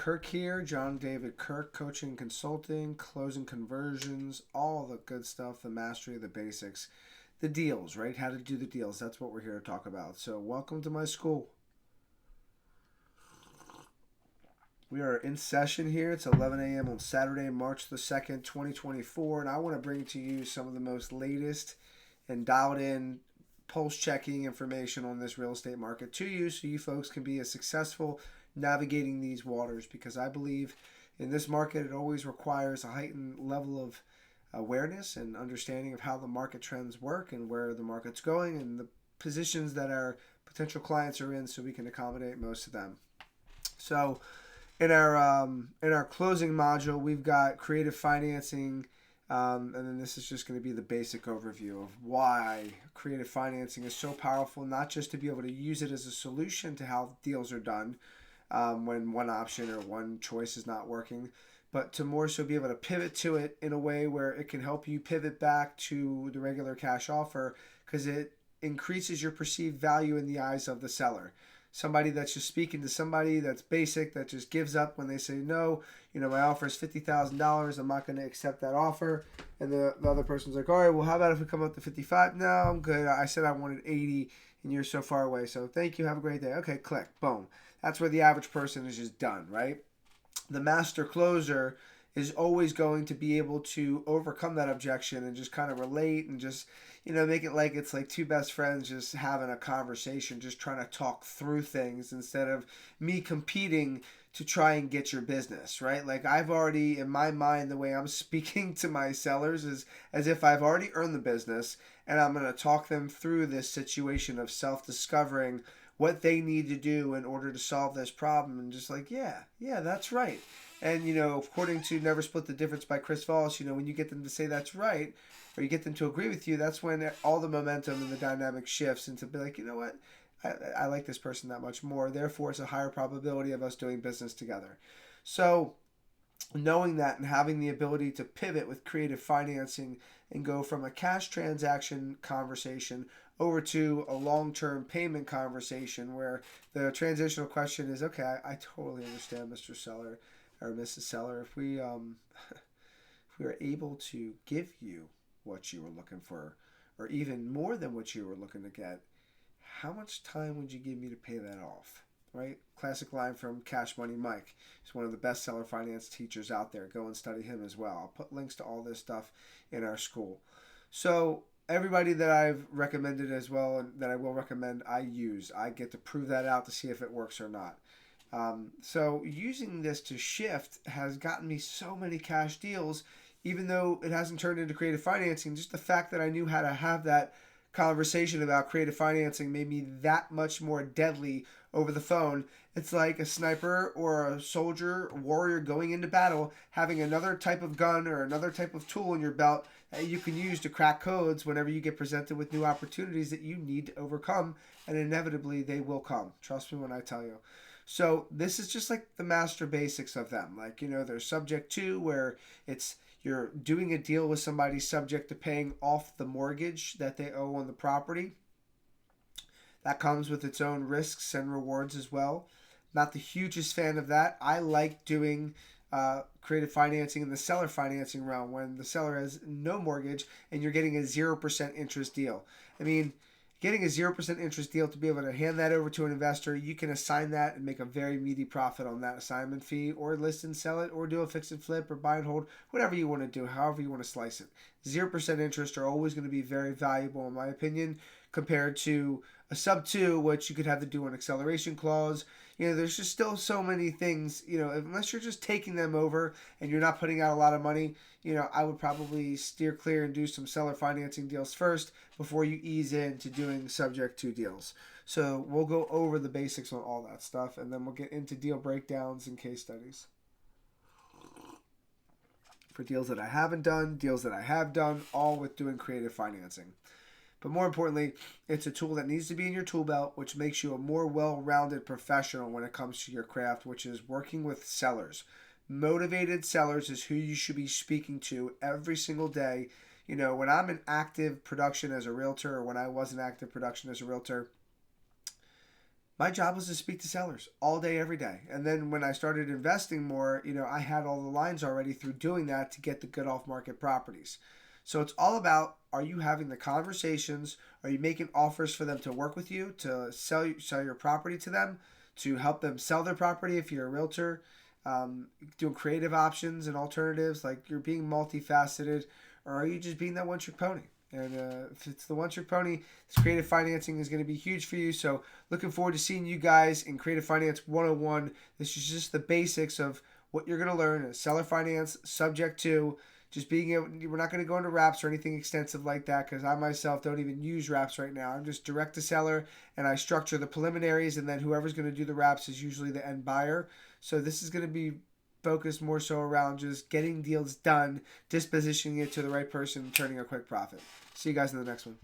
Kirk here, John David Kirk, coaching, consulting, closing conversions, all the good stuff, the mastery of the basics, the deals, right? How to do the deals. That's what we're here to talk about. So, welcome to my school. We are in session here. It's 11 a.m. on Saturday, March the 2nd, 2024, and I want to bring to you some of the most latest and dialed in pulse checking information on this real estate market to you so you folks can be as successful navigating these waters, because I believe in this market it always requires a heightened level of awareness and understanding of how the market trends work and where the market's going and the positions that our potential clients are in so we can accommodate most of them. So in our closing module, we've got creative financing, and then this is just going to be the basic overview of why creative financing is so powerful, not just to be able to use it as a solution to how deals are done when one option or one choice is not working, but to more so be able to pivot to it in a way where it can help you pivot back to the regular cash offer, because it increases your perceived value in the eyes of the seller. Somebody that's just speaking to somebody that's basic, that just gives up when they say, no, my offer is $50,000. I'm not going to accept that offer. And the other person's like, all right, well, how about if we come up to 55? No, I'm good. I said I wanted 80 and you're so far away. So thank you. Have a great day. Okay, click. Boom. That's where the average person is just done, right? The master closer is always going to be able to overcome that objection and just kind of relate and just, make it like it's like two best friends just having a conversation, just trying to talk through things instead of me competing to try and get your business, right? Like I've already, in my mind, the way I'm speaking to my sellers is as if I've already earned the business, and I'm going to talk them through this situation of self-discovering what they need to do in order to solve this problem, and just like, yeah, that's right. And, according to Never Split the Difference by Chris Voss, when you get them to say that's right, or you get them to agree with you, that's when all the momentum and the dynamic shifts into be like, you know what, I like this person that much more. Therefore, it's a higher probability of us doing business together. So knowing that and having the ability to pivot with creative financing and go from a cash transaction conversation over to a long-term payment conversation where the transitional question is, okay, I totally understand, Mr. Seller or Mrs. Seller. If we if we are able to give you what you were looking for, or even more than what you were looking to get, how much time would you give me to pay that off? Right? Classic line from Cash Money Mike. He's one of the best seller finance teachers out there. Go and study him as well. I'll put links to all this stuff in our school. So everybody that I've recommended as well, and that I will recommend, I use. I get to prove that out to see if it works or not. So using this to shift has gotten me so many cash deals, even though it hasn't turned into creative financing. Just the fact that I knew how to have that conversation about creative financing made me that much more deadly over the phone. It's like a sniper or a soldier, warrior going into battle, having another type of gun or another type of tool in your belt that you can use to crack codes whenever you get presented with new opportunities that you need to overcome, and inevitably they will come. Trust me when I tell you. So this is just like the master basics of them. Like, there's subject to, where it's you're doing a deal with somebody subject to paying off the mortgage that they owe on the property. That comes with its own risks and rewards as well. Not the hugest fan of that. I like doing creative financing in the seller financing realm when the seller has no mortgage and you're getting a 0% interest deal. I mean, getting a 0% interest deal, to be able to hand that over to an investor, you can assign that and make a very meaty profit on that assignment fee, or list and sell it, or do a fix and flip, or buy and hold, whatever you want to do, however you want to slice it. 0% interest are always going to be very valuable, in my opinion, compared to a sub 2, which you could have to do an acceleration clause. There's just still so many things, unless you're just taking them over and you're not putting out a lot of money, I would probably steer clear and do some seller financing deals first before you ease into doing subject to deals. So we'll go over the basics on all that stuff, and then we'll get into deal breakdowns and case studies. For deals that I haven't done, deals that I have done, all with doing creative financing. But more importantly, it's a tool that needs to be in your tool belt, which makes you a more well-rounded professional when it comes to your craft, which is working with sellers. Motivated sellers is who you should be speaking to every single day. When I'm in active production as a realtor, or when I was in active production as a realtor, my job was to speak to sellers all day, every day. And then when I started investing more, I had all the lines already through doing that to get the good off market properties. So it's all about, are you having the conversations? Are you making offers for them to work with you, to sell your property to them, to help them sell their property if you're a realtor? Doing creative options and alternatives, like you're being multifaceted, or are you just being that one trick pony? And if it's the one trick pony, this creative financing is going to be huge for you. So looking forward to seeing you guys in Creative Finance 101. This is just the basics of what you're going to learn as seller finance, subject to just being able. We're not going to go into wraps or anything extensive like that, because I myself don't even use wraps right now. I'm just direct to seller, and I structure the preliminaries, and then whoever's going to do the wraps is usually the end buyer. So this is going to be focused more so around just getting deals done, dispositioning it to the right person, and turning a quick profit. See you guys in the next one.